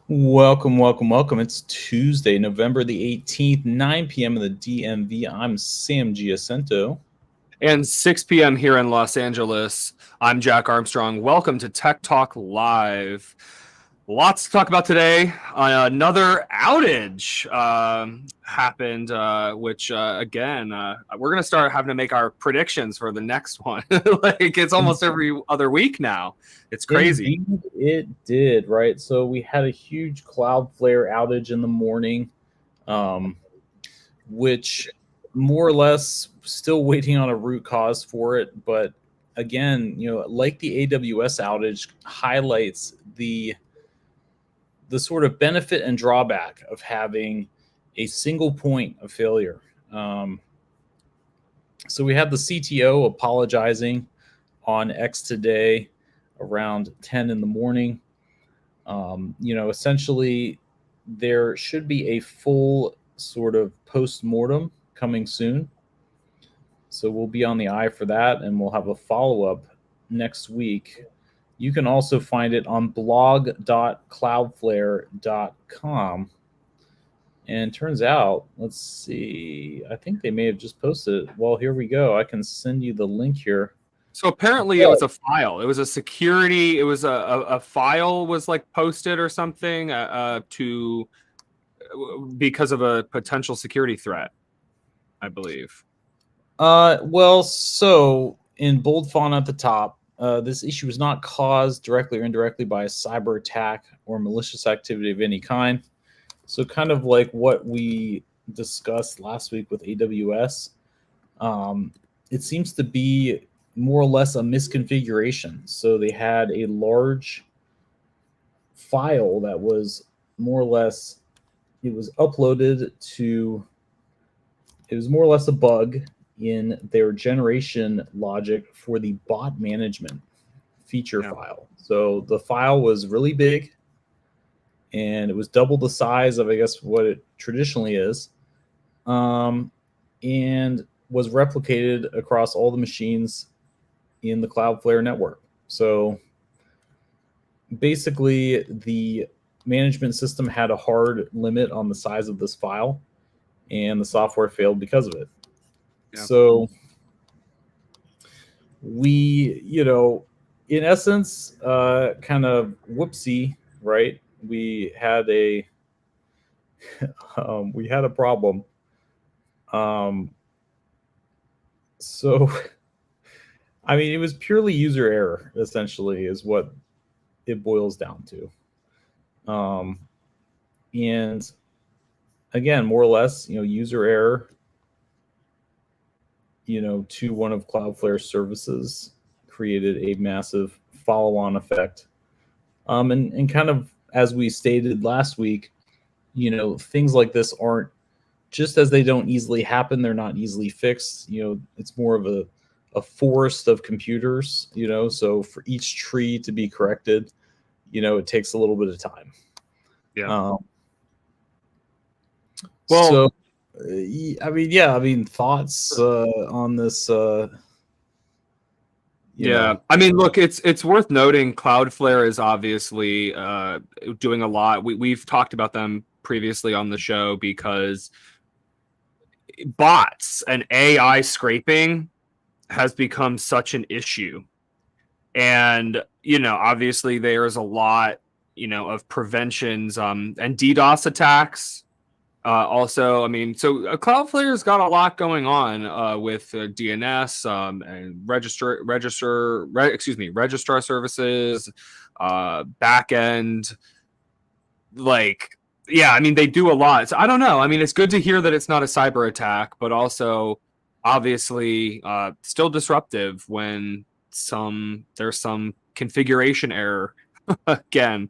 Welcome, welcome, welcome. It's Tuesday, November the 18th, 9 p.m. in the DMV. I'm Sam Giacinto. And 6 p.m. here in Los Angeles. I'm Jack Armstrong. Welcome to Tech Talk Live. Lots to talk about today. Another outage happened, which, again, we're going to start having to make our predictions for the next one. Like, it's almost every other week now. It's crazy. Indeed, it did, right? So we had a huge Cloudflare outage in the morning, um, which more or less still waiting on a root cause for it. But again, like the AWS outage highlights the sort of benefit and drawback of having a single point of failure. So we had the CTO apologizing on X today around 10 in the morning. Essentially, there should be a full sort of post-mortem coming soon. So we'll be on the eye for that, and we'll have a follow-up next week. You can also find it on blog.cloudflare.com. And turns out, let's see, I think they may have just posted it. Well, here we go. I can send you the link here. So apparently it was a file. It was a security. It was a file was like posted or something because of a potential security threat, I believe. Well, so in bold font at the top, this issue was not caused directly or indirectly by a cyber attack or malicious activity of any kind. So kind of like what we discussed last week with AWS, it seems to be more or less a misconfiguration. So they had a large file that was more or less, it was uploaded to, it was more or less a bug in their generation logic for the bot management feature file. So the file was really big, and it was double the size of, I guess, what it traditionally is, and was replicated across all the machines in the Cloudflare network. So basically, the management system had a hard limit on the size of this file, and the software failed because of it. Yeah. So we, in essence, kind of whoopsie, right? We had a problem. So, I mean, it was purely user error, essentially, is what it boils down to. And again, more or less, user error, to one of Cloudflare's services created a massive follow-on effect. And kind of as we stated last week, things like this aren't, just as they don't easily happen, they're not easily fixed. It's more of a forest of computers, so for each tree to be corrected, it takes a little bit of time. Yeah. Well, so, I mean, thoughts on this? Yeah, I mean, look, it's worth noting Cloudflare is obviously doing a lot. We've talked about them previously on the show because bots and AI scraping has become such an issue. And, obviously there's a lot, of preventions and DDoS attacks. Also, I mean, so Cloudflare's got a lot going on with DNS and registrar services, backend. Like, yeah, I mean, they do a lot. So I don't know. I mean, it's good to hear that it's not a cyber attack, but also obviously still disruptive when there's some configuration error again.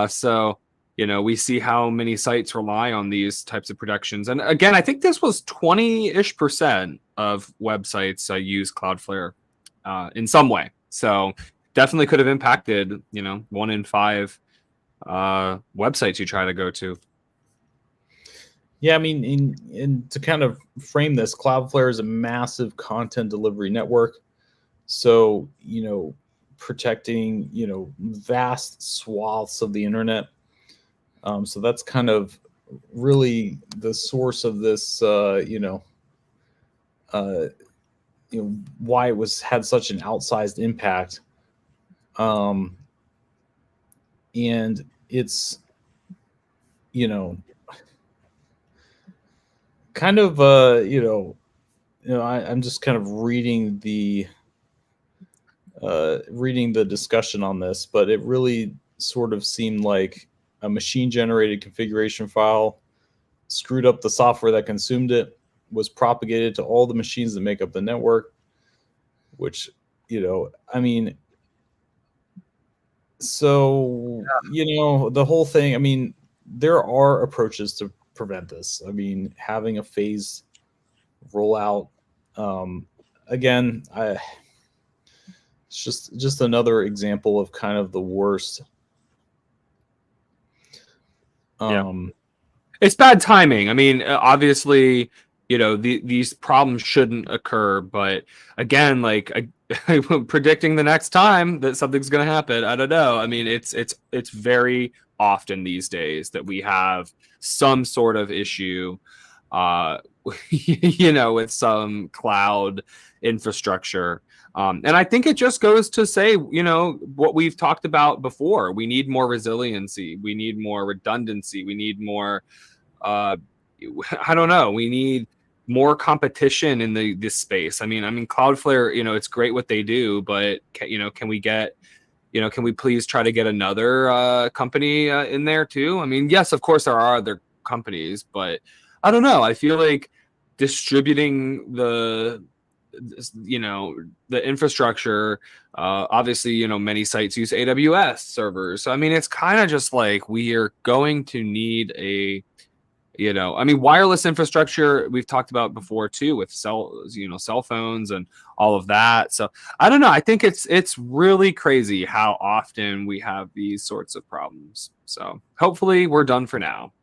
So we see how many sites rely on these types of protections. And again, I think this was 20-ish% of websites use Cloudflare in some way. So definitely could have impacted, 1 in 5 websites you try to go to. Yeah, I mean, in to kind of frame this, Cloudflare is a massive content delivery network. So, protecting, vast swaths of the internet. So that's kind of really the source of this, uh, why it was had such an outsized impact. Um, and it's, you know, kind of, I'm just kind of reading the discussion on this, but it really sort of seemed like a machine generated configuration file screwed up the software that consumed it, was propagated to all the machines that make up the network, which, I mean, so, the whole thing, I mean, there are approaches to prevent this. I mean, having a phased rollout, um, again, it's just another example of kind of the worst. Yeah. Um, It's bad timing. I mean, obviously, these problems shouldn't occur, but again, like predicting the next time that something's going to happen, I don't know. I mean, it's very often these days that we have some sort of issue, uh, with some cloud infrastructure. And I think it just goes to say, what we've talked about before. We need more resiliency. We need more redundancy. We need more uh, I don't know. We need more competition in this space. I mean, Cloudflare, it's great what they do, but can we get, can we please try to get another company in there too? I mean, yes, of course there are other companies, but I don't know. I feel like distributing the infrastructure, obviously, many sites use AWS servers. So, I mean, it's kind of just like we are going to need wireless infrastructure we've talked about before too, with cell phones and all of that. So I don't know. I think it's really crazy how often we have these sorts of problems. So hopefully we're done for now.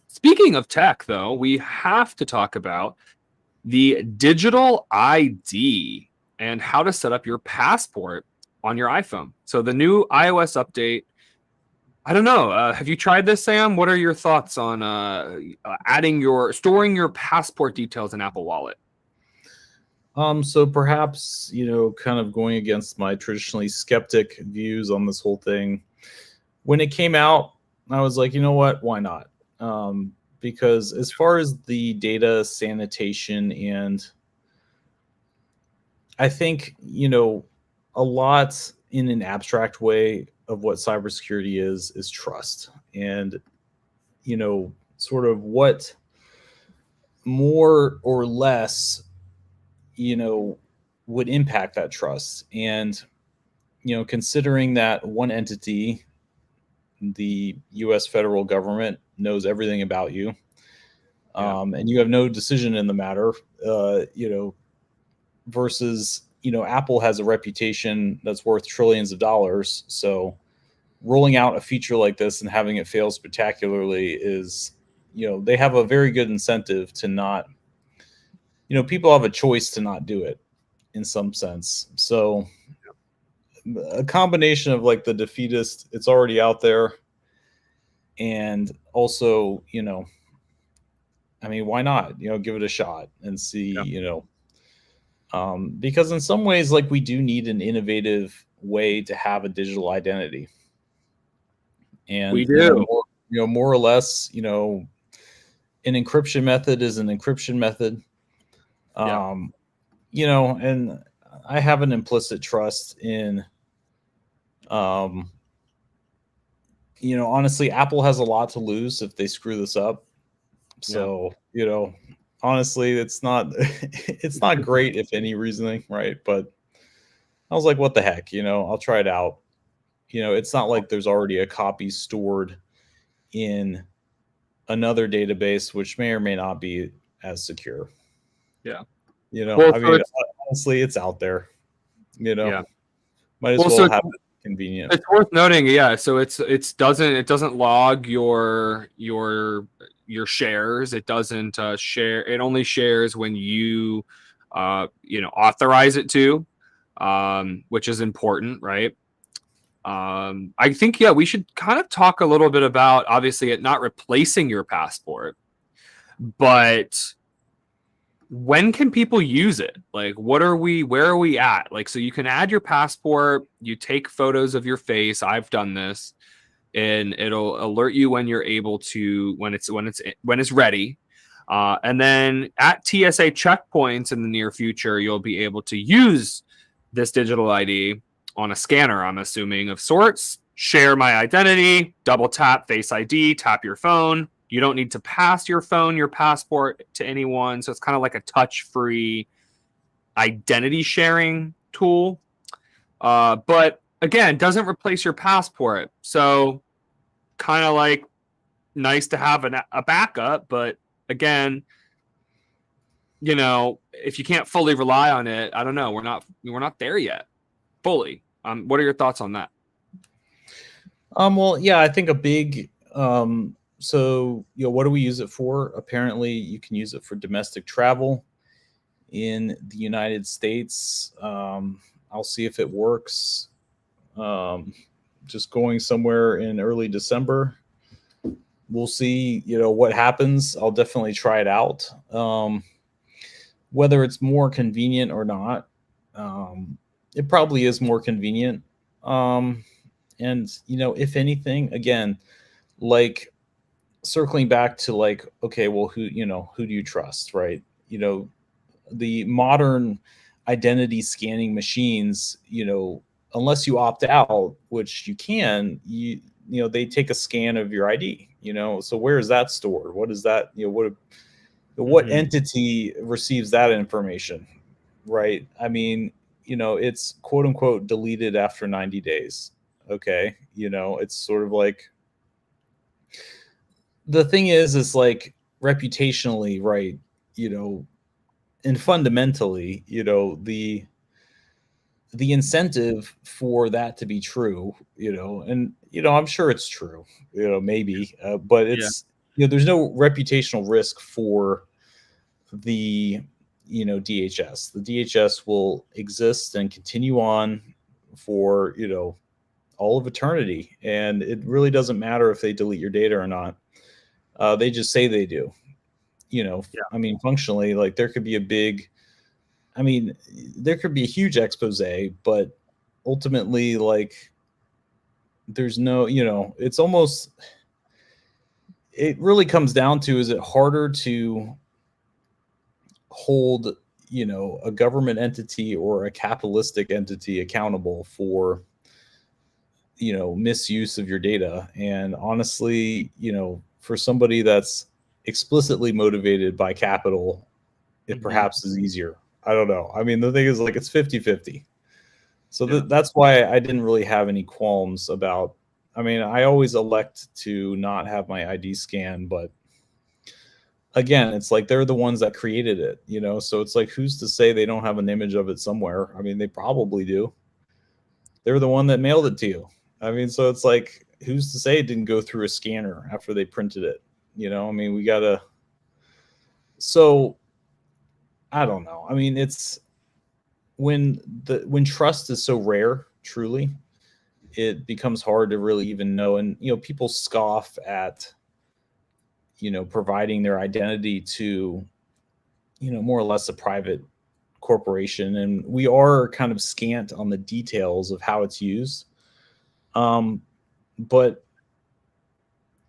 Speaking of tech, though, we have to talk about the digital ID and how to set up your passport on your iPhone. So the new iOS update, I don't know. Have you tried this, Sam? What are your thoughts on storing your passport details in Apple Wallet? so perhaps, kind of going against my traditionally skeptic views on this whole thing. When it came out, I was like, you know what? Why not? Because as far as the data sanitation, and I think, a lot in an abstract way of what cybersecurity is trust. And, sort of what more or less, you know, would impact that trust. And, considering that one entity, the US federal government, knows everything about you, and you have no decision in the matter, versus, Apple has a reputation that's worth trillions of dollars. So rolling out a feature like this and having it fail spectacularly is, they have a very good incentive to not, people have a choice to not do it in some sense. So a combination of like the defeatist, it's already out there, and also, I mean, why not, give it a shot and see, because in some ways, like, we do need an innovative way to have a digital identity. We And, do. more or less, an encryption method is an encryption method. Yeah. And I have an implicit trust in, um, honestly, Apple has a lot to lose if they screw this up. So, honestly, it's not it's not great if any reasoning, right? But I was like, what the heck, I'll try it out. It's not like there's already a copy stored in another database, which may or may not be as secure. Yeah. I Well, mean, honestly, it's out there. yeah. Might as Well, well so have it convenient. it's worth noting, yeah. So it doesn't log your shares. It doesn't share. It only shares when you authorize it to, which is important, right? I think, yeah, we should kind of talk a little bit about, obviously, it not replacing your passport, but when can people use it? Like, where are we at? Like, so you can add your passport, you take photos of your face. I've done this, and it'll alert you when you're able to, when it's ready. And then at TSA checkpoints in the near future, you'll be able to use this digital ID on a scanner, I'm assuming, of sorts. Share my identity, double tap Face ID, tap your phone. You don't need to pass your phone, your passport to anyone. So it's kind of like a touch-free identity sharing tool. But again, doesn't replace your passport. So kind of like nice to have a backup, but again, if you can't fully rely on it, I don't know. We're not there yet fully. What are your thoughts on that? Well, yeah, I think a big so what do we use it for? Apparently, you can use it for domestic travel in the United States. I'll see if it works. Just going somewhere in early December. We'll see, what happens. I'll definitely try it out. Whether it's more convenient or not, it probably is more convenient. And if anything, again, like circling back to like, okay, well, who do you trust, right? The modern identity scanning machines, unless you opt out, which you can, they take a scan of your ID, so where is that stored? What is that, what entity receives that information, right? I mean, it's quote unquote deleted after 90 days. Okay. It's sort of like, the thing is like reputationally, right? And fundamentally, the incentive for that to be true, and I'm sure it's true, maybe, but it's there's no reputational risk for the DHS. The DHS will exist and continue on for all of eternity, and it really doesn't matter if they delete your data or not. They just say they do. I mean, functionally, like there could be a huge expose, but ultimately, like, there's no, it's almost, it really comes down to, is it harder to hold, a government entity or a capitalistic entity accountable for, misuse of your data? And honestly, for somebody that's explicitly motivated by capital, it perhaps is easier. I don't know. I mean, the thing is, like, it's 50-50. So that's why I didn't really have any qualms about, I mean, I always elect to not have my ID scanned, but again, it's like they're the ones that created it, so it's like, who's to say they don't have an image of it somewhere? I mean, they probably do. They're the one that mailed it to you. I mean, so it's like, who's to say it didn't go through a scanner after they printed it? I mean, we gotta, so I don't know. I mean, it's when trust is so rare, truly, it becomes hard to really even know. And people scoff at providing their identity to more or less a private corporation, and we are kind of scant on the details of how it's used. But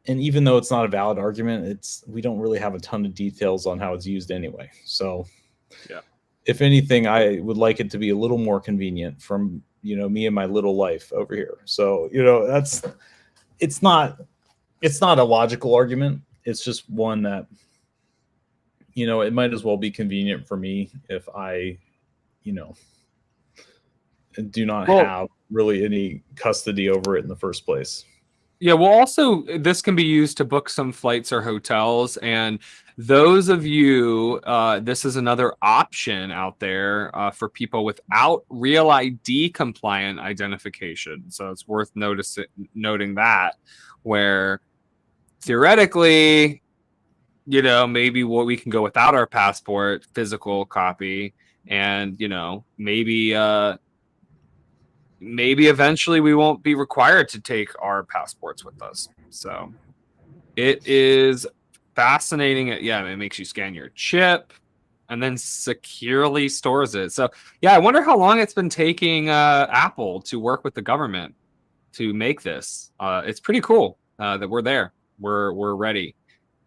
and even though it's not a valid argument, we don't really have a ton of details on how it's used anyway. So yeah, if anything, I would like it to be a little more convenient from me and my little life over here. So it's not a logical argument. It's just one that it might as well be convenient for me if I do not have really any custody over it in the first place. Yeah, well, also, this can be used to book some flights or hotels. And those of you, this is another option out there for people without Real ID compliant identification. So it's worth noting that, where theoretically, maybe we can go without our passport, physical copy, and, maybe maybe eventually we won't be required to take our passports with us. So it is fascinating. Yeah, it makes you scan your chip and then securely stores it. So yeah, I wonder how long it's been taking Apple to work with the government to make this. It's pretty cool that we're there. We're ready.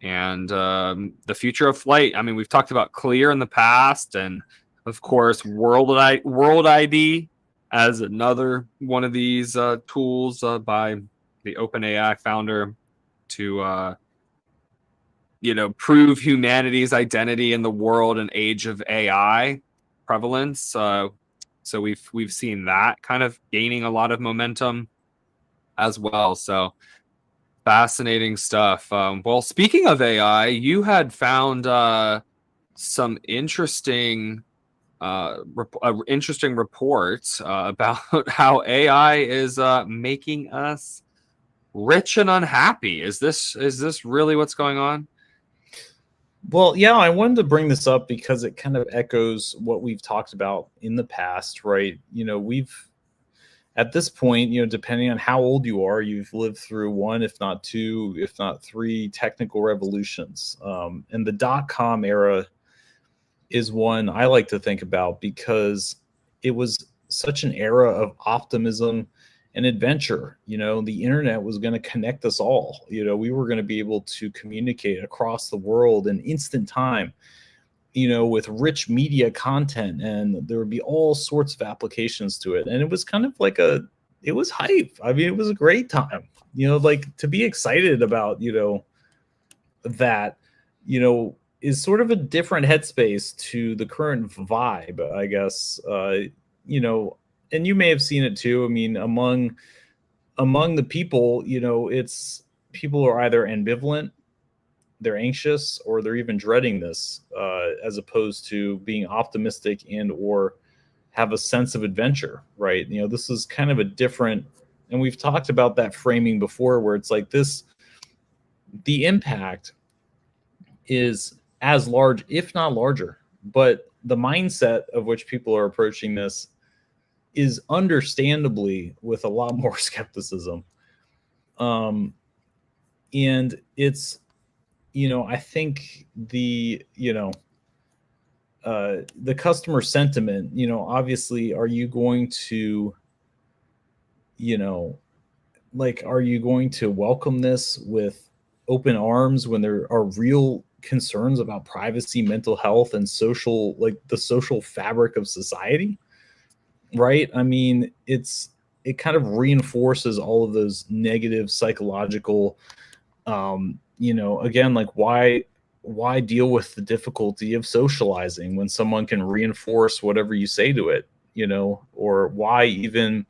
And the future of flight. I mean, we've talked about Clear in the past, and of course, World ID as another one of these tools by the OpenAI founder to prove humanity's identity in the world and age of AI prevalence. So we've seen that kind of gaining a lot of momentum as well. So fascinating stuff. Well, speaking of AI, you had found some interesting reports about how AI is making us rich and unhappy. Is this really what's going on? Well, yeah, I wanted to bring this up because it kind of echoes what we've talked about in the past, right? We've at this point, depending on how old you are, you've lived through one, if not two, if not three technical revolutions. And the .com era is one I like to think about because it was such an era of optimism and adventure. The internet was going to connect us all. We were going to be able to communicate across the world in instant time, with rich media content, and there would be all sorts of applications to it. And it was kind of like it was hype. I mean, it was a great time, like to be excited about, that, is sort of a different headspace to the current vibe, I guess. And you may have seen it too. I mean, among the people, it's people are either ambivalent, they're anxious, or they're even dreading this, as opposed to being optimistic and or have a sense of adventure, right? This is kind of a different, and we've talked about that framing before, where it's like this, the impact is as large, if not larger, but the mindset of which people are approaching this is understandably with a lot more skepticism. And it's, I think the customer sentiment, obviously, are you going to, are you going to welcome this with open arms when there are real concerns about privacy, mental health, and social, like the social fabric of society? Right? I mean, it kind of reinforces all of those negative psychological, again, like why deal with the difficulty of socializing when someone can reinforce whatever you say to it, or why even,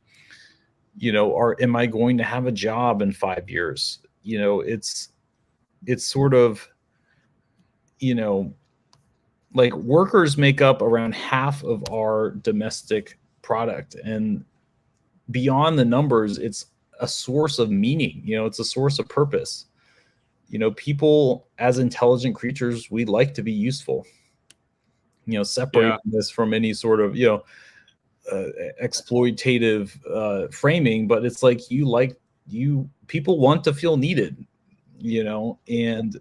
am I going to have a job in 5 years? It's sort of, like workers make up around half of our domestic product, and beyond the numbers, it's a source of meaning. It's a source of purpose. People as intelligent creatures, we like to be useful. Separating this from any sort of exploitative framing, but it's like people want to feel needed. And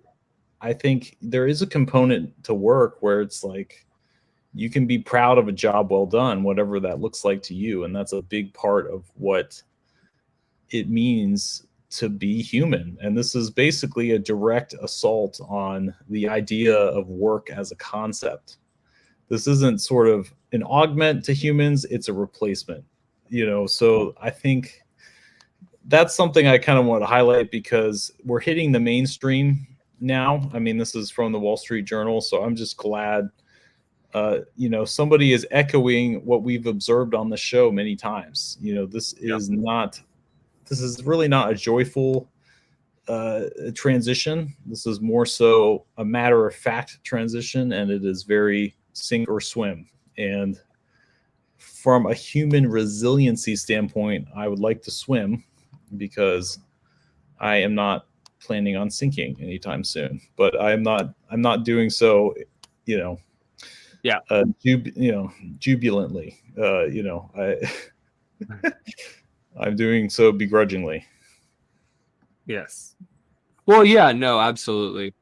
I think there is a component to work where it's like you can be proud of a job well done, whatever that looks like to you. And that's a big part of what it means to be human. And this is basically a direct assault on the idea of work as a concept. This isn't sort of an augment to humans, it's a replacement. So I think that's something I kind of want to highlight because we're hitting the mainstream now. I mean, this is from the Wall Street Journal, so I'm just glad somebody is echoing what we've observed on the show many times. This is really not a joyful transition. This is more so a matter of fact transition, and it is very sink or swim. And from a human resiliency standpoint, I would like to swim because I am not planning on sinking anytime soon. But I'm not doing so, jubilantly. I'm doing so begrudgingly. Yes. Well, yeah, no, absolutely.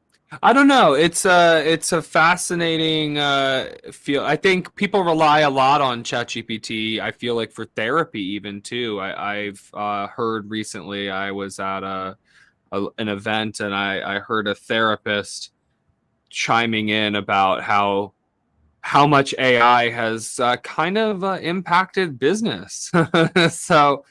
I don't know. It's a fascinating feel. I think people rely a lot on ChatGPT. I feel like for therapy even too. I've heard recently I was at an event and I heard a therapist chiming in about how much AI has kind of impacted business. So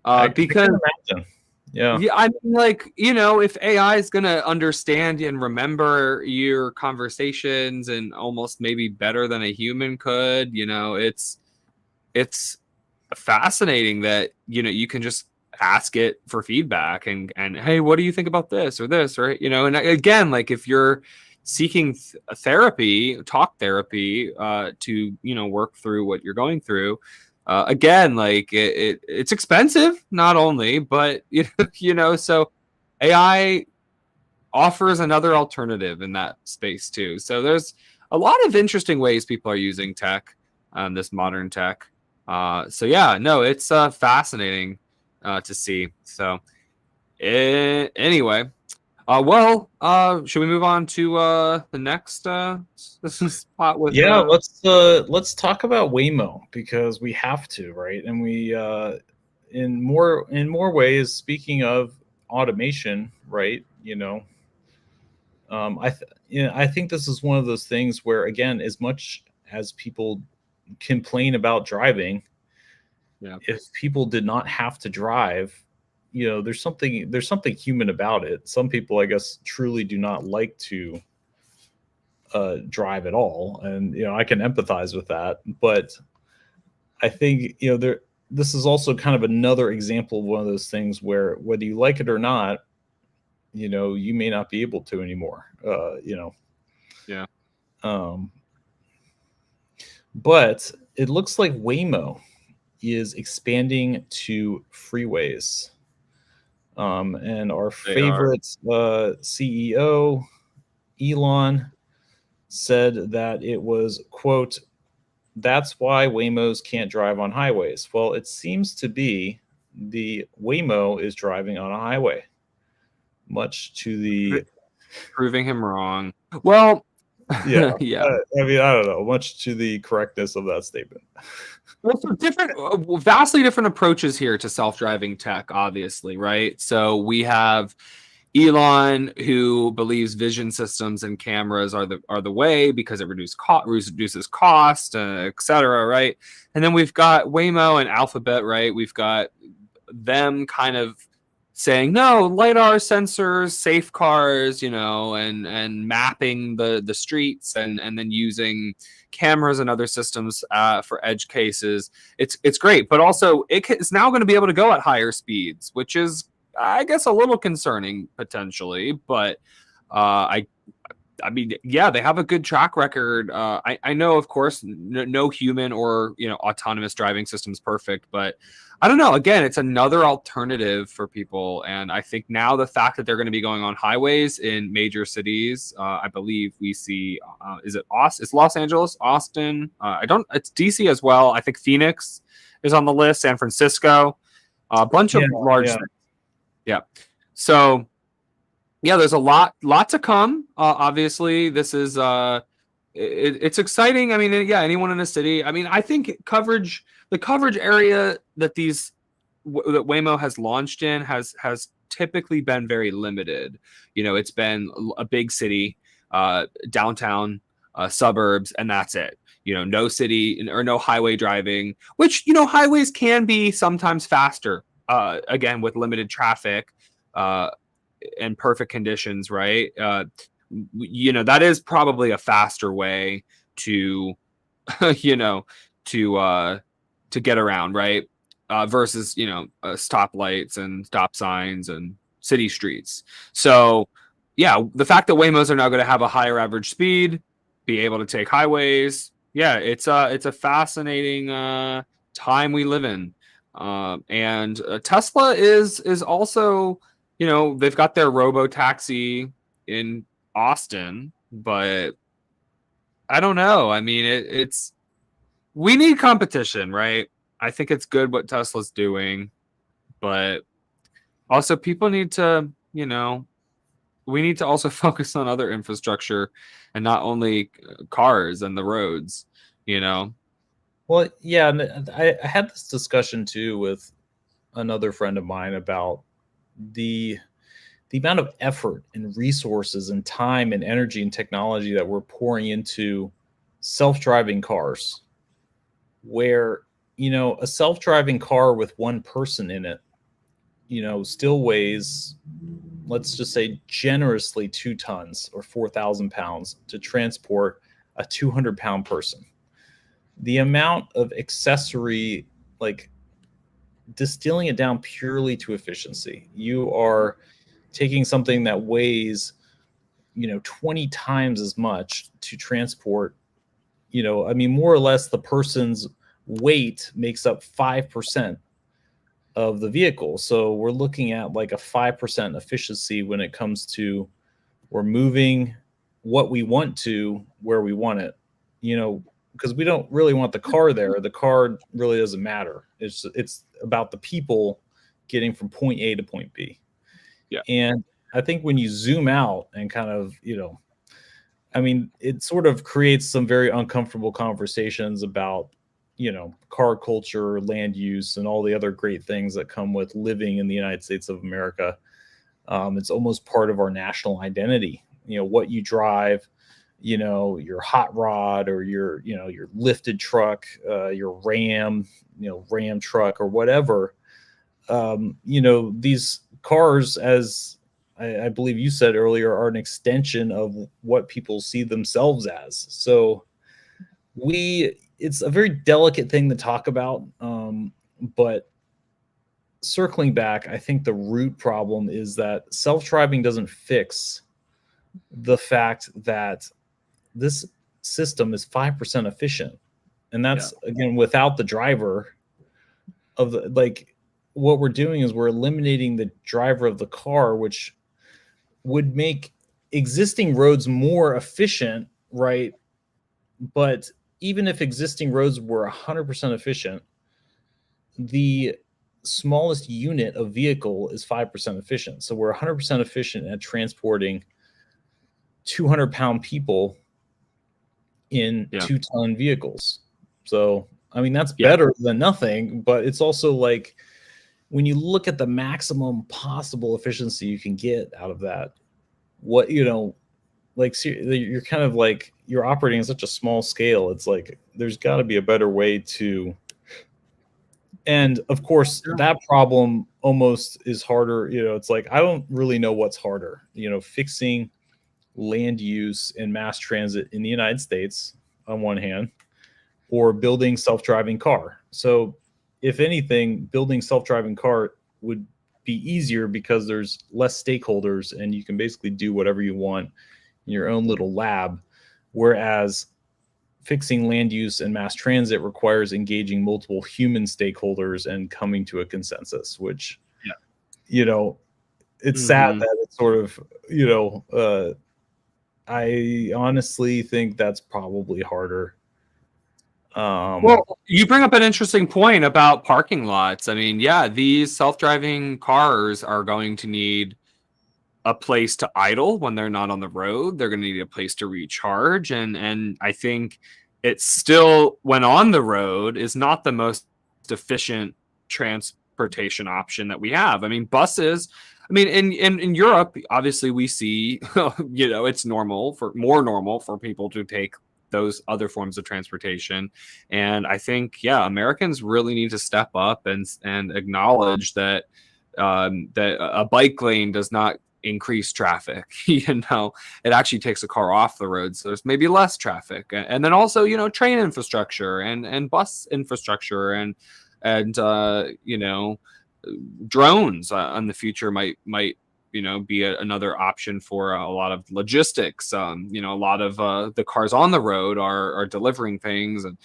I because can imagine. Yeah. yeah, I mean, like, you know, if AI is gonna understand and remember your conversations and almost maybe better than a human could, you know, it's fascinating that, you know, you can just ask it for feedback and hey, what do you think about this or this, right? You know, and again, like if you're seeking therapy, talk therapy, to, you know, work through what you're going through, again, like it's expensive, not only, but you know, so AI offers another alternative in that space too. So there's a lot of interesting ways people are using tech, this modern tech. So yeah, no, it's fascinating to see. So anyway, should we move on to the next spot with Yeah, let's talk about Waymo because we have to, right? And we in more ways, speaking of automation, right? I think this is one of those things where, again, as much as people complain about driving, yeah, if people did not have to drive, there's something human about it. Some people, I guess, truly do not like to drive at all, and I can empathize with that. But I think there. This is also kind of another example of one of those things where, whether you like it or not, you may not be able to anymore. yeah. Um, but it looks like Waymo is expanding to freeways. And our They are. favorite CEO, Elon, said that it was, quote, "That's why Waymos can't drive on highways." Well, it seems to be the Waymo is driving on a highway, much to the, Proving him wrong. Well, yeah, yeah. I mean, I don't know, much to the correctness of that statement. Well, so different, vastly different approaches here to self-driving tech, obviously, right? So we have Elon, who believes vision systems and cameras are the way because it reduces cost, et cetera, right? And then we've got Waymo and Alphabet, right? We've got them kind of saying no, lidar sensors, safe cars, you know, and mapping the streets and then using cameras and other systems for edge cases. It's great, but also it's now going to be able to go at higher speeds, which is, I guess, a little concerning potentially. But I mean, yeah, they have a good track record. I know, of course, no human or autonomous driving system is perfect, but I don't know. Again, it's another alternative for people, and I think now the fact that they're going to be going on highways in major cities, I believe we see. Is it Austin? It's Los Angeles, Austin. I don't. It's DC as well. I think Phoenix is on the list. San Francisco, a bunch Yeah, of large. yeah. Yeah. So yeah, there's a lot to come. Obviously, this is it's exciting. I mean, yeah, anyone in a city. I mean, I think the coverage area that that Waymo has launched in has typically been very limited. You know, it's been a big city, downtown, suburbs, and that's it. You know, no city or no highway driving, which, highways can be sometimes faster. Again, with limited traffic. And perfect conditions, right? That is probably a faster way to, you know, to get around, right? Versus stoplights and stop signs and city streets. So yeah, the fact that Waymos are now going to have a higher average speed, be able to take highways, yeah, it's a fascinating time we live in. And Tesla is also, they've got their robo taxi in Austin, but I don't know. I mean, it's we need competition, right? I think it's good what Tesla's doing, but also people need to, we need to also focus on other infrastructure and not only cars and the roads, you know. Well, yeah, and I had this discussion too with another friend of mine about the the amount of effort and resources and time and energy and technology that we're pouring into self-driving cars, where a self-driving car with one person in it, still weighs, let's just say, generously 2 tons or 4,000 pounds to transport a 200-pound person. The amount of accessory, like distilling it down purely to efficiency, you are taking something that weighs 20 times as much to transport. I mean, more or less the person's weight makes up 5% of the vehicle. So we're looking at like a 5% efficiency when it comes to we're moving what we want to where we want it, because we don't really want the car there. The car really doesn't matter. It's about the people getting from point A to point B. Yeah. And I think when you zoom out and kind of, I mean, it sort of creates some very uncomfortable conversations about, car culture, land use, and all the other great things that come with living in the United States of America. It's almost part of our national identity. What you drive, your hot rod or your lifted truck, your Ram truck or whatever. These cars, as I believe you said earlier, are an extension of what people see themselves as. So it's a very delicate thing to talk about. But circling back, I think the root problem is that self-driving doesn't fix the fact that this system is 5% efficient. And that's, again, without the driver of the, like, what we're doing is we're eliminating the driver of the car, which would make existing roads more efficient, right? But even if existing roads were 100% efficient, the smallest unit of vehicle is 5% efficient. So we're 100% efficient at transporting 200-pound people in 2-ton vehicles. So, I mean, that's better than nothing, but it's also like when you look at the maximum possible efficiency you can get out of that, what, like you're kind of like you're operating at such a small scale. It's like there's got to be a better way to. And of course, that problem almost is harder. It's like I don't really know what's harder. Fixing land use and mass transit in the United States on one hand, or building self-driving car. So, if anything, building self-driving car would be easier because there's less stakeholders and you can basically do whatever you want in your own little lab. Whereas fixing land use and mass transit requires engaging multiple human stakeholders and coming to a consensus, which, it's sad that it's sort of, I honestly think that's probably harder. Well, you bring up an interesting point about parking lots. I mean, these self-driving cars are going to need a place to idle when they're not on the road. They're going to need a place to recharge, and I think it's still, when on the road, is not the most efficient transportation option that we have. I mean, buses. I mean, in Europe, obviously, we see, it's more normal for people to take those other forms of transportation. And I think, Americans really need to step up and acknowledge that that a bike lane does not increase traffic. It actually takes a car off the road, so there's maybe less traffic. And then also, train infrastructure and bus infrastructure and drones in the future might be another option for a lot of logistics. A lot of the cars on the road are delivering things, and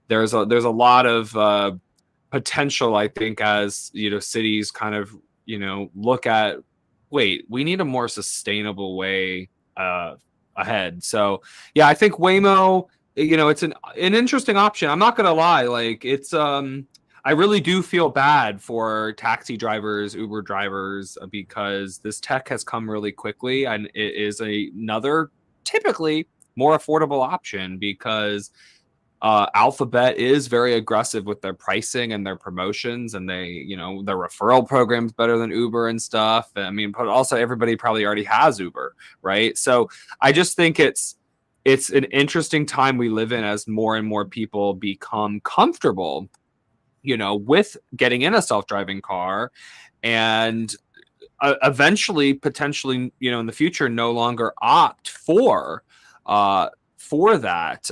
there's a lot of potential, I think, as cities kind of look at, wait, we need a more sustainable way ahead. So I think Waymo, it's an interesting option. I'm not gonna lie, like it's I really do feel bad for taxi drivers, Uber drivers, because this tech has come really quickly, and it is another typically more affordable option because Alphabet is very aggressive with their pricing and their promotions, and their referral programs better than Uber and stuff. I mean, but also everybody probably already has Uber, right? So I just think it's an interesting time we live in as more and more people become comfortable, with getting in a self-driving car, and eventually, potentially, in the future, no longer opt for that.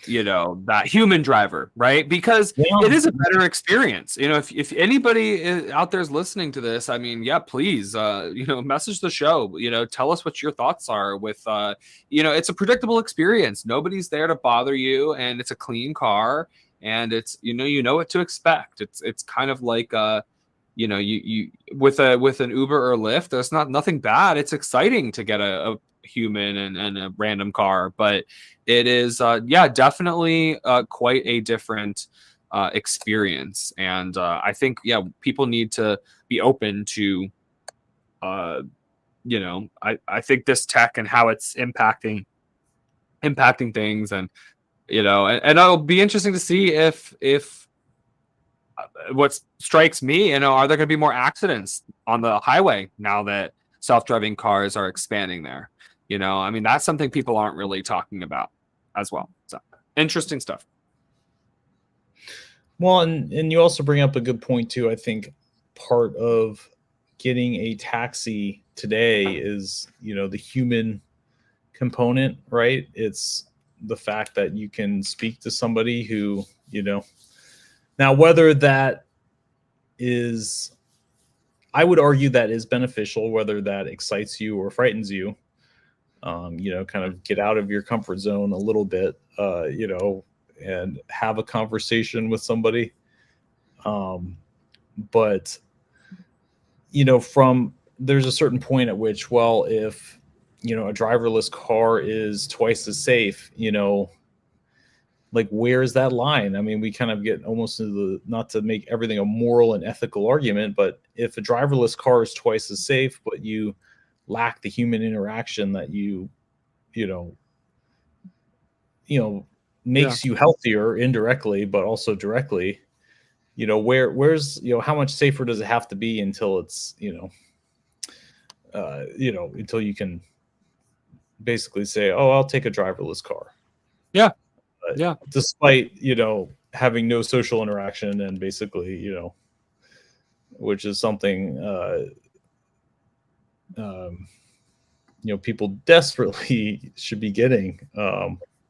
That human driver, right? Because it is a better experience. If anybody out there is listening to this, I mean, yeah, please, message the show, tell us what your thoughts are with, it's a predictable experience. Nobody's there to bother you, and it's a clean car, and it's, you know what to expect. It's kind of like, you with an Uber or Lyft, there's nothing bad. It's exciting to get a human and a random car, but it is definitely quite a different experience. And I think people need to be open to I think this tech and how it's impacting things, and and it'll be interesting to see if what strikes me, are there going to be more accidents on the highway now that self-driving cars are expanding there? I mean, that's something people aren't really talking about as well. So interesting stuff. Well, and you also bring up a good point too. I think part of getting a taxi today is, the human component, right? It's the fact that you can speak to somebody who, now whether that is, I would argue that is beneficial, whether that excites you or frightens you. Kind of get out of your comfort zone a little bit, and have a conversation with somebody. But, there's a certain point at which, well, if, a driverless car is twice as safe, like, where's that line? I mean, we kind of get almost into not to make everything a moral and ethical argument, but if a driverless car is twice as safe, but you lack the human interaction that makes you healthier indirectly, but also directly, where's how much safer does it have to be until it's until you can basically say, oh, I'll take a driverless car. Despite having no social interaction, and basically which is something people desperately should be getting.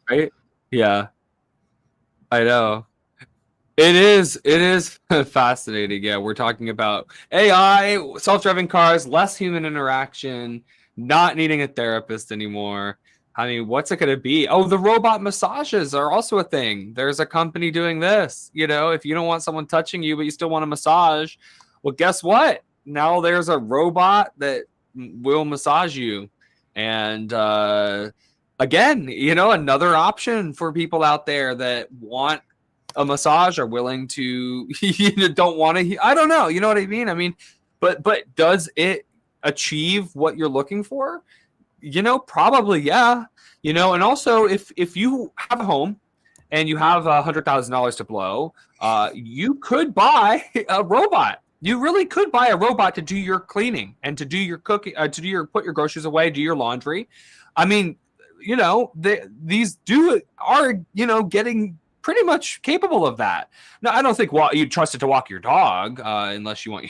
Right? Yeah, I know. It is fascinating. Yeah, we're talking about AI, self-driving cars, less human interaction, not needing a therapist anymore. I mean, what's it going to be? Oh, the robot massages are also a thing. There's a company doing this. If you don't want someone touching you, but you still want a massage, well, guess what? Now there's a robot that will massage you. And again, another option for people out there that want a massage, are willing to, don't want to, I don't know. You know what I mean? I mean, but does it achieve what you're looking for? Probably, yeah. And also if you have a home and you have $100,000 to blow, you could buy a robot. You really could buy a robot to do your cleaning and to do your cooking, put your groceries away, do your laundry. I mean, these are getting pretty much capable of that. Now, I don't think you trust it to walk your dog unless you want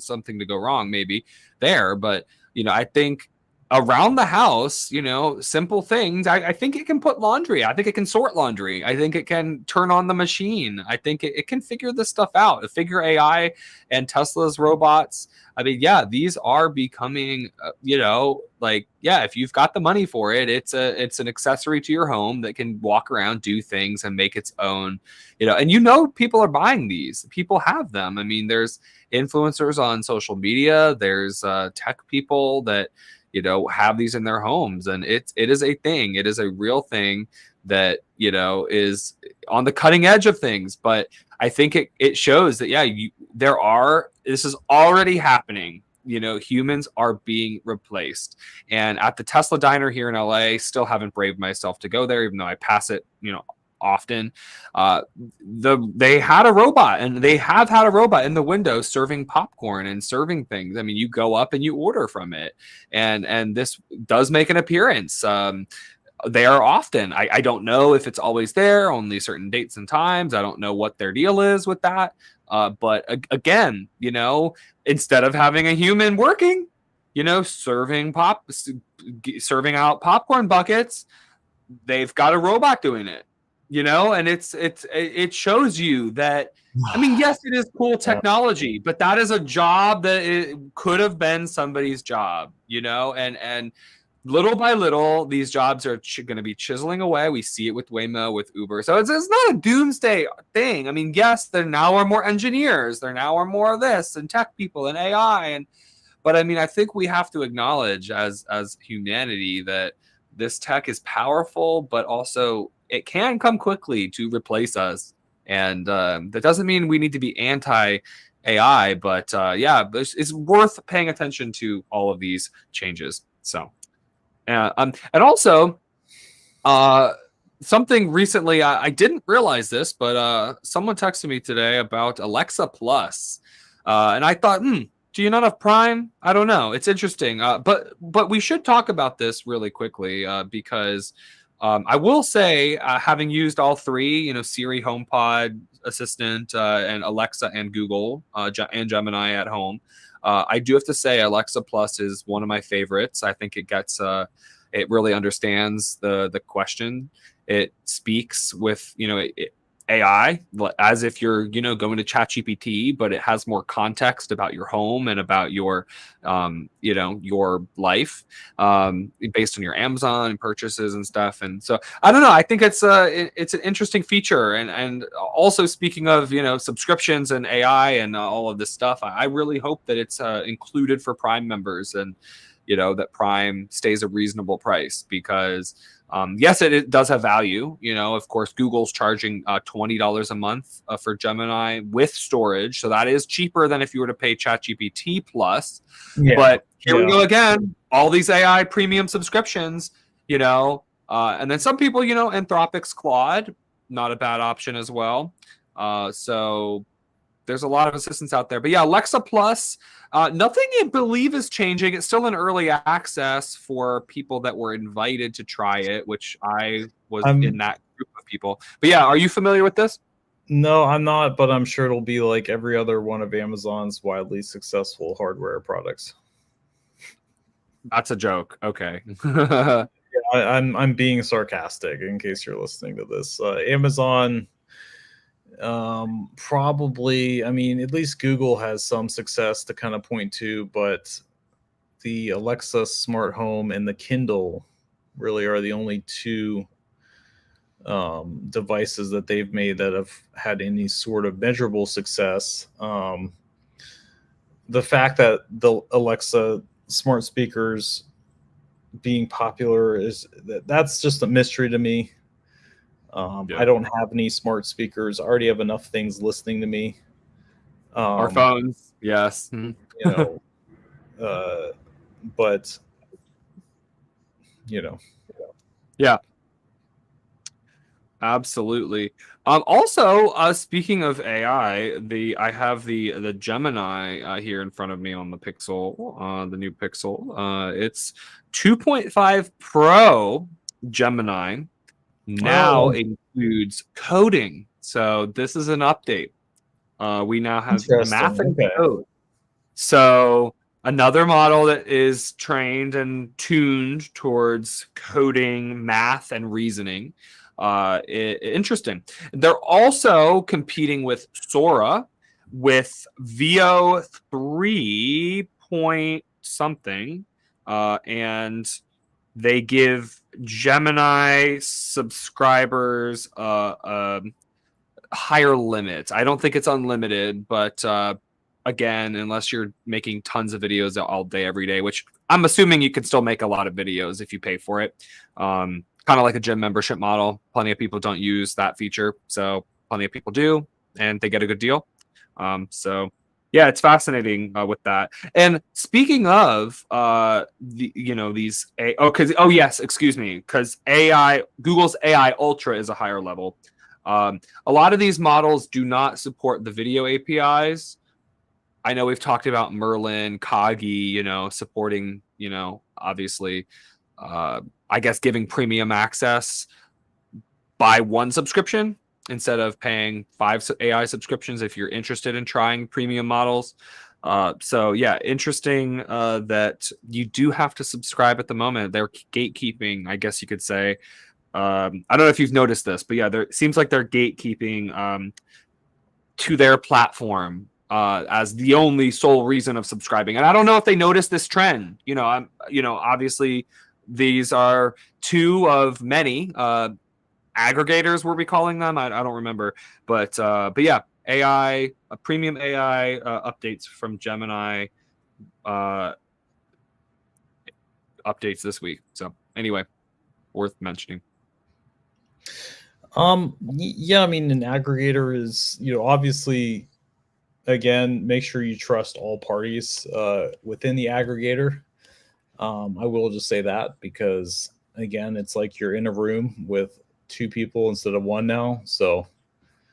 something to go wrong maybe there, but I think around the house, simple things. I think it can put laundry. I think it can sort laundry. I think it can turn on the machine. I think it can figure this stuff out. Figure AI and Tesla's robots. I mean, yeah, these are becoming, if you've got the money for it, it's an accessory to your home that can walk around, do things, and make its own, and people are buying these. People have them. I mean, there's influencers on social media. There's tech people that, have these in their homes, and it is a thing. It is a real thing that is on the cutting edge of things. But I think it shows that this is already happening. Humans are being replaced. And at the Tesla diner here in LA, still haven't braved myself to go there, even though I pass it often. They had a robot, and they have had a robot in the window serving popcorn and serving things. I mean, you go up and you order from it, and this does make an appearance. They are often. I don't know if it's always there, only certain dates and times. I don't know what their deal is with that. But again, instead of having a human working, serving out popcorn buckets, they've got a robot doing it. And it shows you that. I mean, yes, it is cool technology, but that is a job that it could have been somebody's job. And little by little, these jobs are going to be chiseling away. We see it with Waymo, with Uber. So it's not a doomsday thing. I mean, yes, there now are more engineers. There now are more of this and tech people and AI. But I mean, I think we have to acknowledge as humanity that this tech is powerful, but also it can come quickly to replace us. And that doesn't mean we need to be anti-AI, but it's worth paying attention to all of these changes. So. And also, something recently, I didn't realize this, but someone texted me today about Alexa Plus, and I thought, do you not have Prime? I don't know. It's interesting, but we should talk about this really quickly because I will say, having used all three, Siri, HomePod, Assistant, and Alexa and Google and Gemini at home. I do have to say Alexa Plus is one of my favorites. I think it gets it really understands the question. It speaks with AI as if you're going to ChatGPT, but it has more context about your home and about your your life based on your Amazon purchases and stuff. And so I don't know. I think it's an interesting feature. And also speaking of subscriptions and AI and all of this stuff, I really hope that it's included for Prime members, and that Prime stays a reasonable price because. Yes, it does have value. Of course, Google's charging $20 a month for Gemini with storage. So that is cheaper than if you were to pay ChatGPT Plus. Yeah. But here we go again. All these AI premium subscriptions, and then some people, Anthropic's Claude, not a bad option as well. So there's a lot of assistants out there. But yeah, Alexa Plus, nothing I believe is changing. It's still in early access for people that were invited to try it, which I was in that group of people. But yeah, are you familiar with this? No, I'm not, but I'm sure it'll be like every other one of Amazon's wildly successful hardware products. That's a joke. Okay. Yeah, I'm being sarcastic in case you're listening to this. Amazon... probably, I mean, at least Google has some success to kind of point to, but the Alexa smart home and the Kindle really are the only two devices that they've made that have had any sort of measurable success. The fact that the Alexa smart speakers being popular that's just a mystery to me. I don't have any smart speakers. I already have enough things listening to me. Our phones, yes. But yeah, absolutely. Also, speaking of AI, I have the Gemini here in front of me on the Pixel, the new Pixel. It's 2.5 Pro Gemini. Now includes coding. So this is an update. We now have the math and code. So another model that is trained and tuned towards coding, math, and reasoning. Interesting. They're also competing with Sora with VO 3 point something. And they give Gemini subscribers higher limits. I don't think it's unlimited, but again, unless you're making tons of videos all day, every day, which I'm assuming you can still make a lot of videos if you pay for it. Kind of like a gym membership model. Plenty of people don't use that feature, so plenty of people do, and they get a good deal. So yeah, it's fascinating with that. And speaking of these excuse me, because Google's AI Ultra is a higher level. A lot of these models do not support the video APIs. I know we've talked about Merlin, Kagi, supporting, obviously, I guess giving premium access by one subscription instead of paying 5 AI subscriptions if you're interested in trying premium models. So yeah, interesting that you do have to subscribe at the moment. They're gatekeeping, I guess you could say. I don't know if you've noticed this, but yeah, it seems like they're gatekeeping to their platform as the only sole reason of subscribing. And I don't know if they noticed this trend. Obviously these are 2 of many aggregators, were we calling them? I don't remember, but yeah, AI, premium AI updates from Gemini updates this week. So anyway, worth mentioning. Yeah, I mean, an aggregator is, obviously, again, make sure you trust all parties within the aggregator. I will just say that because, again, it's like you're in a room with 2 people instead of 1 now. So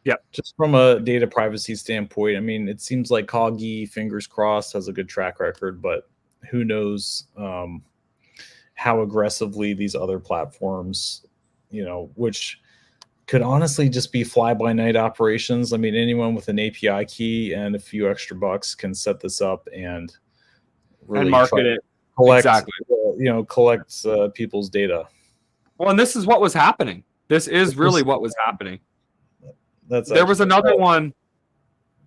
yeah, just from a data privacy standpoint, I mean, it seems like Coggy, fingers crossed, has a good track record, but who knows how aggressively these other platforms, which could honestly just be fly-by-night operations. I mean, anyone with an API key and a few extra bucks can set this up and really market it. Collect, exactly. Collect people's data. Well, and this is what was happening. This is really what was happening. There was another one.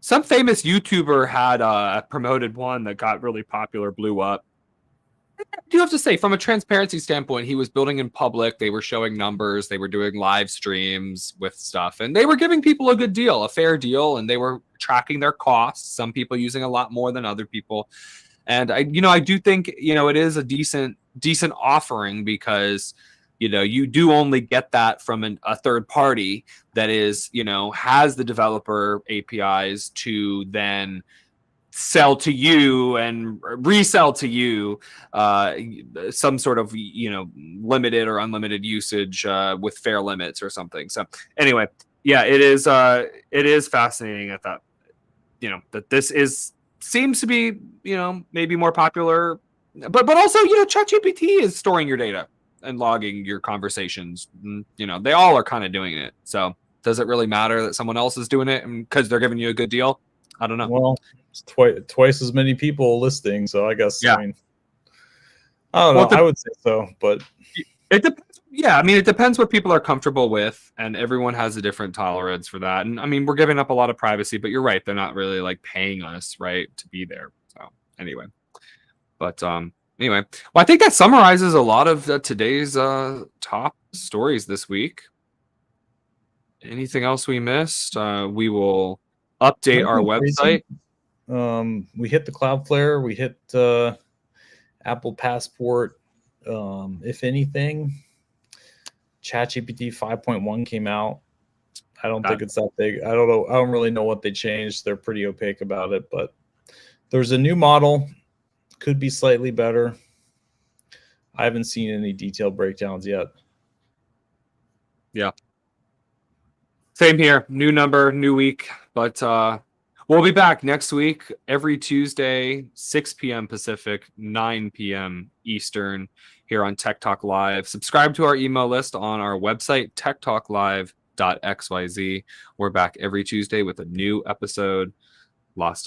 Some famous YouTuber had promoted one that got really popular, blew up. I do have to say, from a transparency standpoint, he was building in public. They were showing numbers. They were doing live streams with stuff. And they were giving people a good deal, a fair deal. And they were tracking their costs. Some people using a lot more than other people. And I do think, it is a decent offering because, you do only get that from a third party that is, has the developer APIs to then sell to you and resell to you some sort of limited or unlimited usage with fair limits or something. So anyway, yeah, it is fascinating at that that this seems to be maybe more popular, but also ChatGPT is storing your data and logging your conversations. They all are kind of doing it. So does it really matter that someone else is doing it because they're giving you a good deal? I don't know. Well, it's twice as many people listing, so I guess yeah. I mean, I don't know. I would say so, but it depends. Yeah, I mean, it depends what people are comfortable with, and everyone has a different tolerance for that. And I mean, we're giving up a lot of privacy, but you're right; they're not really like paying us, right, to be there. So anyway, but anyway, well, I think that summarizes a lot of today's top stories this week. Anything else we missed? We will update our website. We hit the Cloudflare. We hit Apple Passport. If anything, ChatGPT 5.1 came out. I don't think it's that big. I don't know. I don't really know what they changed. They're pretty opaque about it, but there's a new model. Could be slightly better. I haven't seen any detailed breakdowns yet. Yeah. Same here. New number, new week. But we'll be back next week, every Tuesday, 6 p.m. Pacific, 9 p.m. Eastern, here on Tech Talk Live. Subscribe to our email list on our website, techtalklive.xyz. We're back every Tuesday with a new episode. Lost